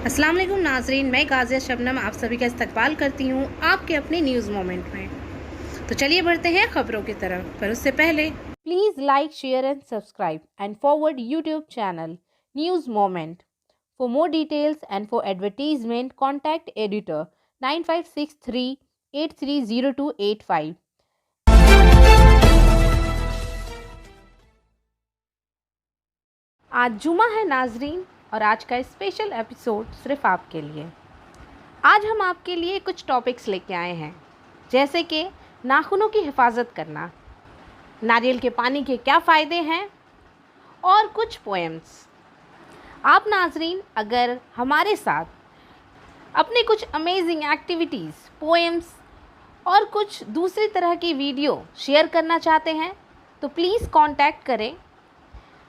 अस्सलाम वालेकुम नाजरीन, मैं गाज़िया शबनम आप सभी का इस्तकबाल करती हूँ आपके अपने न्यूज़ मोमेंट में। तो चलिए बढ़ते हैं खबरों की तरफ, पर उससे पहले please like, share and subscribe and forward YouTube channel news moment. For more details and for advertisement contact editor 9563830285। आज जुमा है नाजरीन, और आज का स्पेशल एपिसोड सिर्फ आपके लिए। आज हम आपके लिए कुछ टॉपिक्स लेके आए हैं, जैसे कि नाखूनों की हिफाजत करना, नारियल के पानी के क्या फ़ायदे हैं, और कुछ पोएम्स। आप नाजरीन अगर हमारे साथ अपने कुछ अमेजिंग एक्टिविटीज़, पोएम्स और कुछ दूसरी तरह की वीडियो शेयर करना चाहते हैं तो प्लीज़ कांटेक्ट करें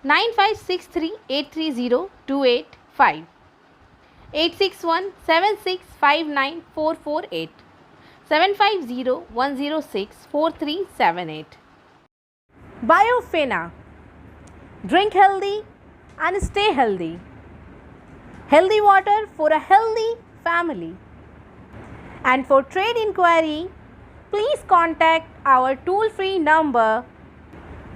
9563830285, 8617659448, 7501064378। Biofina, drink healthy and stay healthy. Healthy water for a healthy family. And for trade inquiry, please contact our toll-free number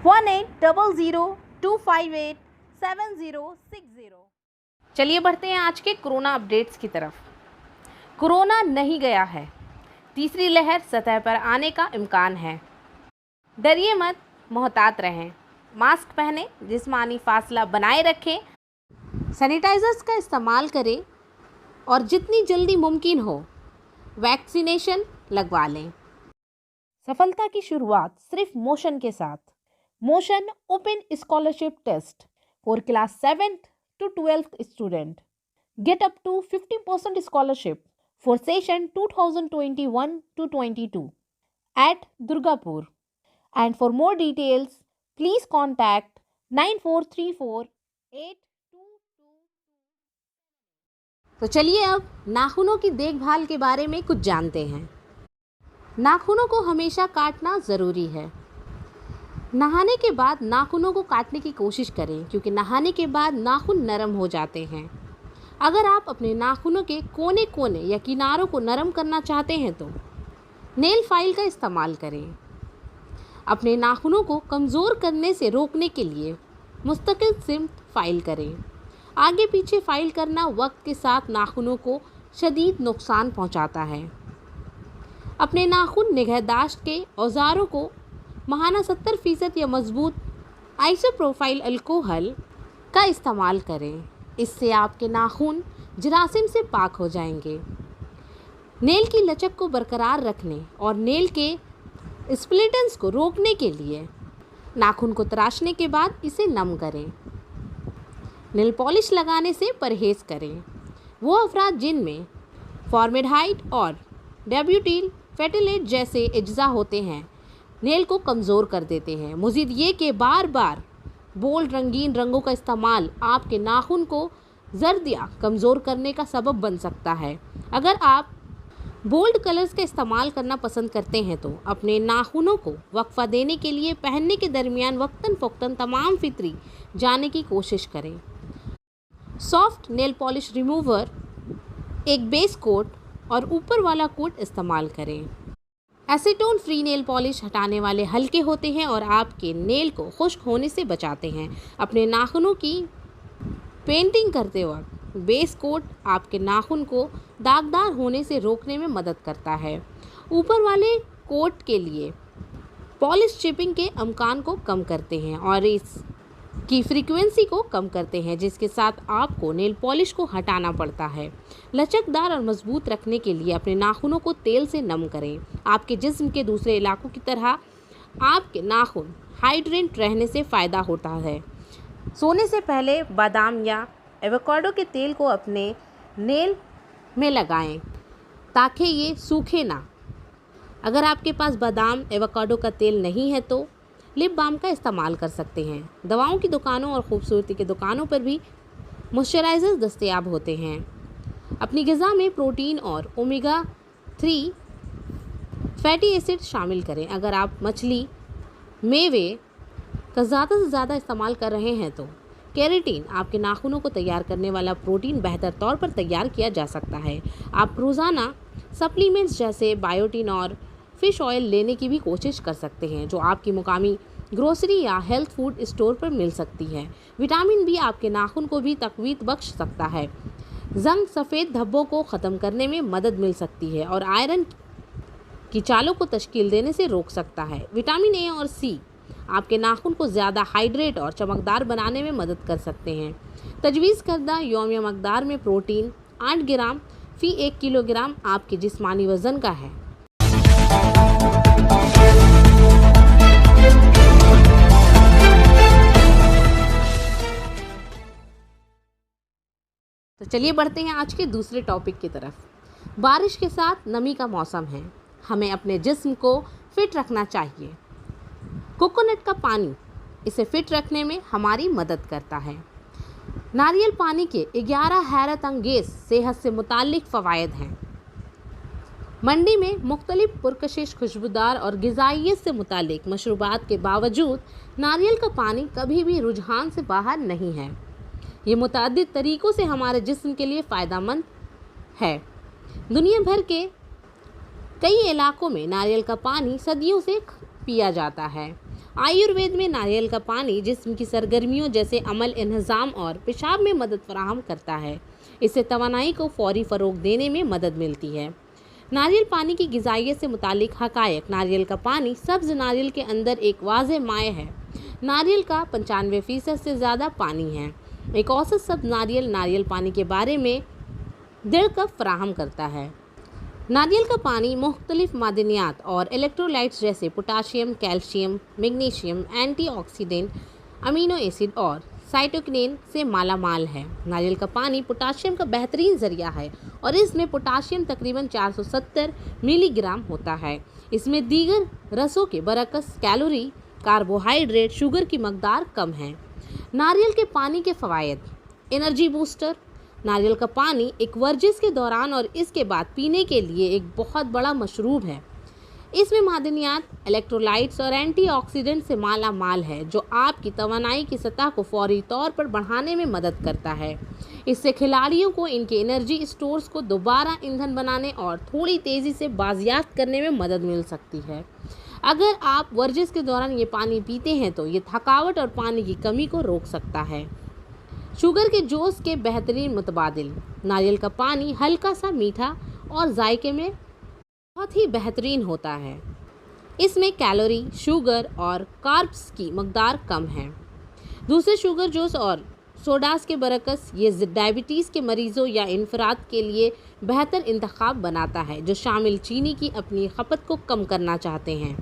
180025876060। चलिए बढ़ते हैं आज के कोरोना अपडेट्स की तरफ। कोरोना नहीं गया है, तीसरी लहर सतह पर आने का इम्कान है। डरिए मत, मोहतात रहें, मास्क पहनें, जिस्मानी फासला बनाए रखें, सैनिटाइजर्स का इस्तेमाल करें और जितनी जल्दी मुमकिन हो वैक्सीनेशन लगवा लें। सफलता की शुरुआत सिर्फ मोशन के साथ। Motion open scholarship test for class 7th to 12th student. Get up to 50% scholarship for session 2021 to 22 at Durgapur. And for more details, please contact 94348222। तो चलिए अब नाखूनों की देखभाल के बारे में कुछ जानते हैं। नाखूनों को हमेशा काटना ज़रूरी है। नहाने के बाद नाखूनों को काटने की कोशिश करें, क्योंकि नहाने के बाद नाखून नरम हो जाते हैं। अगर आप अपने नाखूनों के कोने कोने या किनारों को नरम करना चाहते हैं तो नेल फाइल का इस्तेमाल करें। अपने नाखूनों को कमज़ोर करने से रोकने के लिए मुस्तकिल सिमत फाइल करें। आगे पीछे फाइल करना वक्त के साथ नाखूनों को शदीद नुकसान पहुंचाता है। अपने नाखून निगहदाश्त के औजारों को महाना 70% या मजबूत आइसोप्रोफाइल अल्कोहल का इस्तेमाल करें। इससे आपके नाखून जरासीम से पाक हो जाएंगे। नेल की लचक को बरकरार रखने और नेल के स्प्लिटेंस को रोकने के लिए नाखून को तराशने के बाद इसे नम करें। नेल पॉलिश लगाने से परहेज़ करें। वो अफराद जिनमें फॉर्मेल्डिहाइड और डेब्यूटिल फेटिलेट जैसे अज्जा होते हैं नेल को कमज़ोर कर देते हैं। मज़ीद ये कि बार बार बोल्ड रंगीन रंगों का इस्तेमाल आपके नाखून को जर्द या कमज़ोर करने का सबब बन सकता है। अगर आप बोल्ड कलर्स का इस्तेमाल करना पसंद करते हैं तो अपने नाखूनों को वक्फा देने के लिए पहनने के दरमियान वक्तन फ़ौक्तन तमाम फितरी जाने की कोशिश करें। सॉफ्ट नेल पॉलिश रिमूवर, एक बेस कोट और ऊपर वाला कोट इस्तेमाल करें। एसीटोन फ्री नेल पॉलिश हटाने वाले हल्के होते हैं और आपके नेल को खुश्क होने से बचाते हैं। अपने नाखूनों की पेंटिंग करते वक्त बेस कोट आपके नाखून को दागदार होने से रोकने में मदद करता है। ऊपर वाले कोट के लिए पॉलिश चिपिंग के अमकान को कम करते हैं और इसकी फ्रीक्वेंसी को कम करते हैं, जिसके साथ आपको नेल पॉलिश को हटाना पड़ता है। लचकदार और मजबूत रखने के लिए अपने नाखूनों को तेल से नम करें। आपके जिस्म के दूसरे इलाकों की तरह आपके नाखून हाइड्रेट रहने से फ़ायदा होता है। सोने से पहले बादाम या एवोकाडो के तेल को अपने नेल में लगाएं ताकि ये सूखे ना। अगर आपके पास बादाम एवोकाडो का तेल नहीं है तो लिप बाम का इस्तेमाल कर सकते हैं। दवाओं की दुकानों और खूबसूरती की दुकानों पर भी मॉइस्चराइज़र्स दस्तयाब होते हैं। अपनी ग़िज़ा में प्रोटीन और ओमेगा 3 फैटी एसिड शामिल करें। अगर आप मछली, मेवे का ज़्यादा से ज़्यादा इस्तेमाल कर रहे हैं तो केराटिन आपके नाखूनों को तैयार करने वाला प्रोटीन बेहतर तौर पर तैयार किया जा सकता है। आप रोज़ाना सप्लीमेंट्स जैसे बायोटिन और फिश ऑयल लेने की भी कोशिश कर सकते हैं, जो आपकी मुकामी ग्रोसरी या हेल्थ फूड स्टोर पर मिल सकती है। विटामिन बी आपके नाखून को भी तकवीत बख्श सकता है, जंग सफ़ेद धब्बों को ख़त्म करने में मदद मिल सकती है और आयरन की चालों को तश्कील देने से रोक सकता है। विटामिन ए और सी आपके नाखून को ज़्यादा हाइड्रेट और चमकदार बनाने में मदद कर सकते हैं। तजवीज़ करदा यौमिया मकदार में प्रोटीन 8 ग्राम फ़ी 1 किलोग्राम आपके जिस्मानी वज़न का है। तो चलिए बढ़ते हैं आज के दूसरे टॉपिक की तरफ। बारिश के साथ नमी का मौसम है, हमें अपने जिस्म को फिट रखना चाहिए। कोकोनट का पानी इसे फिट रखने में हमारी मदद करता है। नारियल पानी के 11 हैरत अंगेज़ सेहत से मुताल्लिक फ़वायद हैं। मंडी में मुख्तलिफ पुरकशिश, खुशबूदार और ग़िज़ाइयत से मुताल्लिक मशरूबात के बावजूद नारियल का पानी कभी भी रुझान से बाहर नहीं है। ये मुतअद्दिद तरीक़ों से हमारे जिस्म के लिए फ़ायदेमंद है। दुनिया भर के कई इलाकों में नारियल का पानी सदियों से पिया जाता है। आयुर्वेद में नारियल का पानी जिस्म की सरगर्मियों जैसे अमल, इंतज़ाम और पेशाब में मदद फराहम करता है। इससे तवानाई को फौरी फ़रोग़ देने में मदद मिलती है। नारियल पानी की ग़िज़ाइयत से मुताल्लिक हक़ाइक़। नारियल का पानी सब्ज़ नारियल के अंदर एक वाज़ेह माए है। नारियल का 95% से ज़्यादा पानी है। एक औसत सब्ज़ नारियल पानी के बारे में 1.5 कप फराहम करता है। नारियल का पानी मुख्तलिफ मादनियात और इलेक्ट्रोलाइट्स जैसे potassium, calcium, magnesium, antioxidant, amino acid और साइटोकिनिन से माला माल है। नारियल का पानी पोटाशियम का बेहतरीन ज़रिया है और इसमें पोटाशियम तकरीबन 470 मिलीग्राम होता है। इसमें दीगर रसों के बरअक्स कैलोरी, कार्बोहाइड्रेट, शुगर की मकदार कम है। नारियल के पानी के फ़वायद। Energy booster. नारियल का पानी एक वर्जिश के दौरान और इसके बाद पीने के लिए एक बहुत बड़ा मशरूब है। इसमें मादनियात, इलेक्ट्रोलाइट्स और एंटीऑक्सीडेंट से माला माल है, जो आपकी तवानाई की सतह को फौरी तौर पर बढ़ाने में मदद करता है। इससे खिलाड़ियों को इनके एनर्जी स्टोर्स को दोबारा ईंधन बनाने और थोड़ी तेज़ी से बाजियाफ्त करने में मदद मिल सकती है। अगर आप वर्जिश के दौरान ये पानी पीते हैं तो ये थकावट और पानी की कमी को रोक सकता है। शुगर के जोश के बेहतरीन मुतबादिल। नारियल का पानी हल्का सा मीठा और जायके में बहुत ही बेहतरीन होता है। इसमें कैलोरी, शुगर और कार्ब्स की मकदार कम है। दूसरे शुगर जोश और सोडास के बरअक्स ये डायबिटीज़ के मरीज़ों या इनफराद के लिए बेहतर इंतखाब बनाता है, जो शामिल चीनी की अपनी खपत को कम करना चाहते हैं।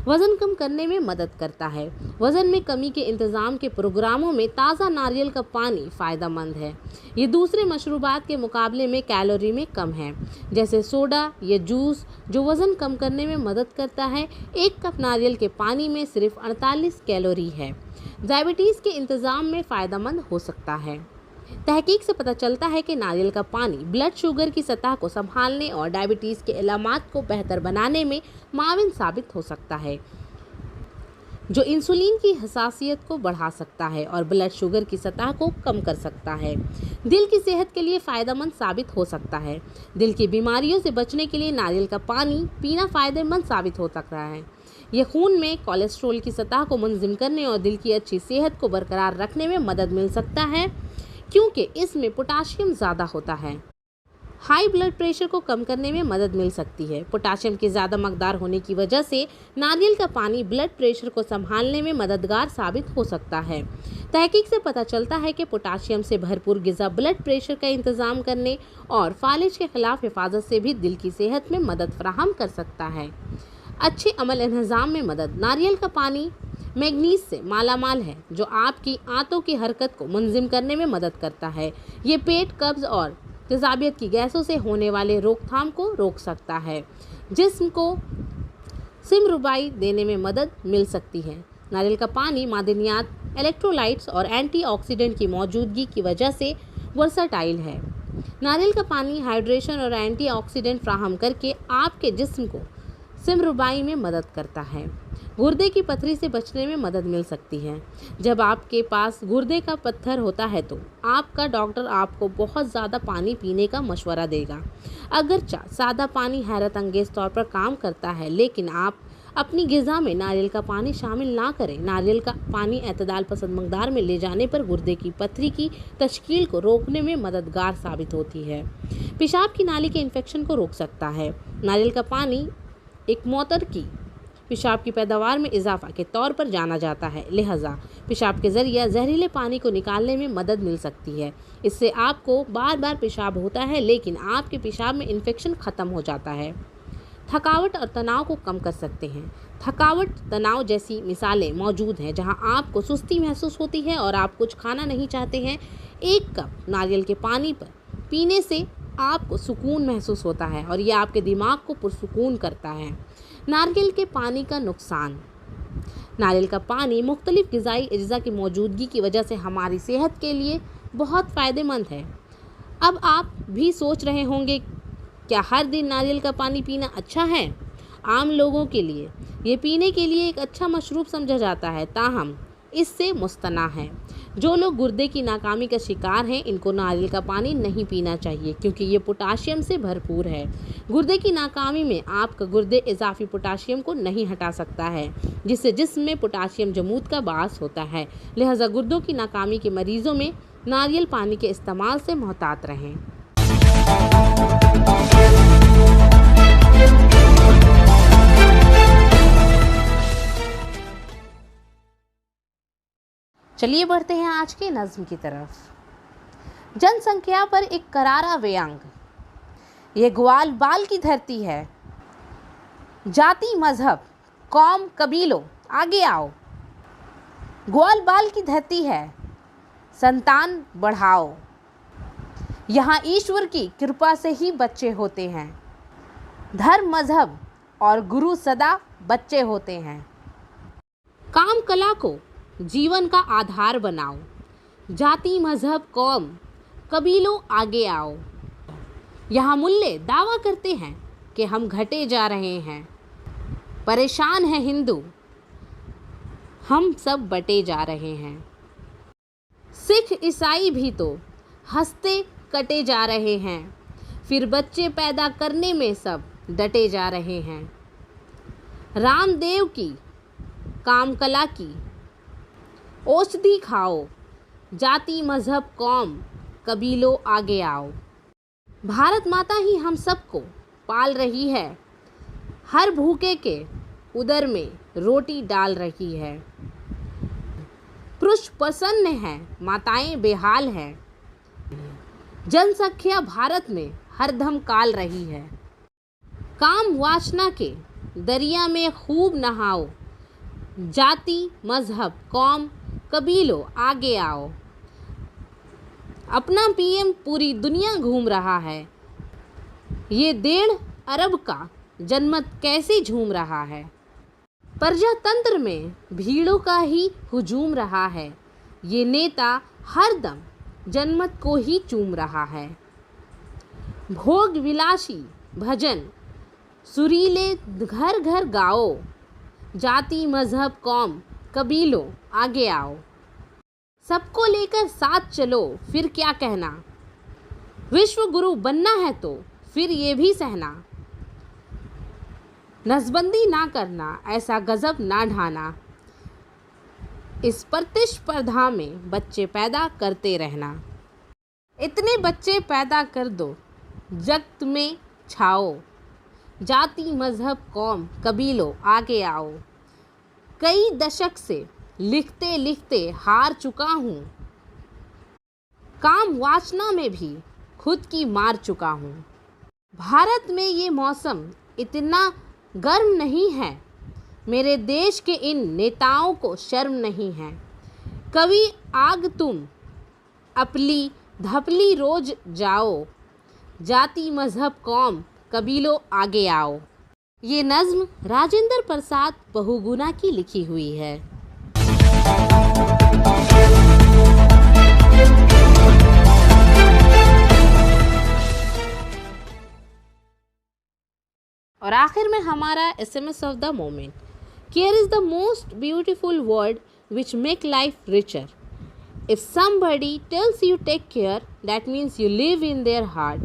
वज़न कम करने में मदद करता है। वज़न में कमी के इंतज़ाम के प्रोग्रामों में ताज़ा नारियल का पानी फ़ायदेमंद है। ये दूसरे मशरूबात के मुकाबले में कैलोरी में कम है, जैसे सोडा या जूस, जो वज़न कम करने में मदद करता है। 1 कप नारियल के पानी में सिर्फ 48 कैलोरी है। डायबिटीज़ के इंतज़ाम में फ़ायदेमंद हो सकता है। तहकीक से पता चलता है कि नारियल का पानी ब्लड शुगर की सतह को संभालने और डायबिटीज़ के इलामात को बेहतर बनाने में माविन साबित हो सकता है, जो इंसुलिन की हसासियत को बढ़ा सकता है और ब्लड शुगर की सतह को कम कर सकता है। दिल की सेहत के लिए फ़ायदेमंद साबित हो सकता है। दिल की बीमारियों से बचने के लिए नारियल का पानी पीना फ़ायदेमंद साबित हो सकता है। यह खून में कोलेस्ट्रॉल की सतह को मुंज़िम करने और दिल की अच्छी सेहत को बरकरार रखने में मदद मिल सकता है, क्योंकि इसमें पोटाशियम ज़्यादा होता है। हाई ब्लड प्रेशर को कम करने में मदद मिल सकती है। पोटाशियम की ज़्यादा मकदार होने की वजह से नारियल का पानी ब्लड प्रेशर को संभालने में मददगार साबित हो सकता है। तहकीक से पता चलता है कि पोटाशियम से भरपूर ग़िज़ा ब्लड प्रेशर का इंतज़ाम करने और फालिज के ख़िलाफ़ हिफाजत से भी दिल की सेहत में मदद फराहम कर सकता है। अच्छे अमल इंतज़ाम में मदद। नारियल का पानी मैग्नीज से मालामाल है, जो आपकी आंतों की हरकत को मुंज़िम करने में मदद करता है। ये पेट, कब्ज़ और तेज़ाबियत की गैसों से होने वाले रोकथाम को रोक सकता है। जिस्म को सिमरुबाई देने में मदद मिल सकती है। नारियल का पानी मादनियात, इलेक्ट्रोलाइट्स और एंटीऑक्सीडेंट की मौजूदगी की वजह से वर्सटाइल है। नारियल का पानी हाइड्रेशन और एंटीऑक्सीडेंट फ्राहम करके आपके जिस्म को सिमरुबाई में मदद करता है। गुर्दे की पथरी से बचने में मदद मिल सकती है। जब आपके पास गुर्दे का पत्थर होता है तो आपका डॉक्टर आपको बहुत ज़्यादा पानी पीने का मशवरा देगा। अगरचे सादा पानी हैरत अंगेज तौर पर काम करता है, लेकिन आप अपनी ग़िज़ा में नारियल का पानी शामिल ना करें। नारियल का पानी एतदाल पसंद मकदार में ले जाने पर गुर्दे की पथरी की तश्कील को रोकने में मददगार साबित होती है। पेशाब की नाली के इन्फेक्शन को रोक सकता है। नारियल का पानी एक मोतर की पेशाब की पैदावार में इजाफा के तौर पर जाना जाता है, लिहाजा पेशाब के ज़रिए जहरीले पानी को निकालने में मदद मिल सकती है। इससे आपको बार बार पेशाब होता है, लेकिन आपके पेशाब में इन्फेक्शन ख़त्म हो जाता है। थकावट और तनाव को कम कर सकते हैं। थकावट, तनाव जैसी मिसालें मौजूद हैं जहां आपको सुस्ती महसूस होती है और आप कुछ खाना नहीं चाहते हैं। 1 कप नारियल के पानी पर पीने से आपको सुकून महसूस होता है और यह आपके दिमाग को पुरसुकून करता है। नारियल के पानी का नुकसान। नारियल का पानी मुख्तलिफ ग़िज़ाई अज्जा की मौजूदगी की वजह से हमारी सेहत के लिए बहुत फ़ायदेमंद है। अब आप भी सोच रहे होंगे, क्या हर दिन नारियल का पानी पीना अच्छा है? आम लोगों के लिए ये पीने के लिए एक अच्छा मशरूब समझा जाता है, ताहम इससे मुस्तना है। जो लोग गुर्दे की नाकामी का शिकार हैं, इनको नारियल का पानी नहीं पीना चाहिए क्योंकि ये पोटाशियम से भरपूर है। गुर्दे की नाकामी में आपका गुर्दे इजाफी पोटाशियम को नहीं हटा सकता है, जिससे जिस्म में पोटाशियम जमूद का बास होता है। लिहाजा गुर्दों की नाकामी के मरीजों में नारियल पानी के इस्तेमाल से मोहतात रहें। चलिए बढ़ते हैं आज के नज़्म की तरफ। जनसंख्या पर एक करारा व्यंग। ये ग्वाल बाल की धरती है। जाति, मजहब, कौम, कबीलों, आगे आओ। ग्वाल बाल की धरती है, संतान बढ़ाओ। यहाँ ईश्वर की कृपा से ही बच्चे होते हैं। धर्म, मजहब और गुरु सदा बच्चे होते हैं। काम कला को जीवन का आधार बनाओ। जाति, मजहब, कौम, कबीलों, आगे आओ। यहाँ मुल्ले दावा करते हैं कि हम घटे जा रहे हैं। परेशान है हिंदू, हम सब बटे जा रहे हैं। सिख, ईसाई भी तो हंसते कटे जा रहे हैं। फिर बच्चे पैदा करने में सब डटे जा रहे हैं। रामदेव की काम कला की औषधि खाओ। जाति, मजहब, कौम, कबीलों, आगे आओ। भारत माता ही हम सबको पाल रही है। हर भूखे के उदर में रोटी डाल रही है। पुरुष प्रसन्न है, माताएं बेहाल है। जनसंख्या भारत में हरदम काल रही है। काम वासना के दरिया में खूब नहाओ। जाति, मजहब, कौम, कबीलों, आगे आओ। अपना पीएम पूरी दुनिया घूम रहा है। ये 1.5 अरब का जनमत कैसे झूम रहा है। प्रजातंत्र में भीड़ों का ही हुजूम रहा है। ये नेता हरदम जनमत को ही चूम रहा है। भोग विलासी भजन सुरीले घर घर गाओ। जाति, मजहब, कौम, कबीलों, आगे आओ। सबको लेकर साथ चलो, फिर क्या कहना। विश्व गुरु बनना है तो फिर ये भी सहना। नसबंदी ना करना, ऐसा गजब ना ढाना। इस प्रतिस्पर्धा में बच्चे पैदा करते रहना। इतने बच्चे पैदा कर दो जगत में छाओ। जाति, मजहब, कौम, कबीलों, आगे आओ। कई दशक से लिखते लिखते हार चुका हूँ। काम वासना में भी खुद की मार चुका हूँ। भारत में ये मौसम इतना गर्म नहीं है। मेरे देश के इन नेताओं को शर्म नहीं है। कभी आग तुम अपली धपली रोज जाओ। जाति, मजहब, कौम, कबीलों, आगे आओ। ये नज़्म राजेंद्र प्रसाद बहुगुणा की लिखी हुई है। और आखिर में हमारा SMS of the moment. Care is the most beautiful word which make life richer. If somebody tells you take care, that means you live in their heart.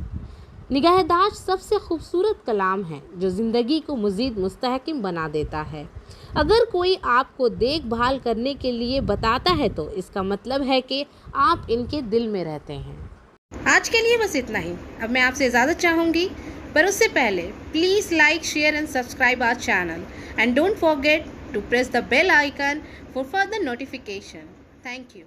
निगाहदाश्त सबसे खूबसूरत कलाम है जो ज़िंदगी को मज़ीद मुस्तहकम बना देता है। अगर कोई आपको देखभाल करने के लिए बताता है तो इसका मतलब है कि आप इनके दिल में रहते हैं। आज के लिए बस इतना ही। अब मैं आपसे इजाज़त चाहूँगी, पर उससे पहले please like, share and subscribe our channel and don't forget to press the bell icon for further notification. Thank you.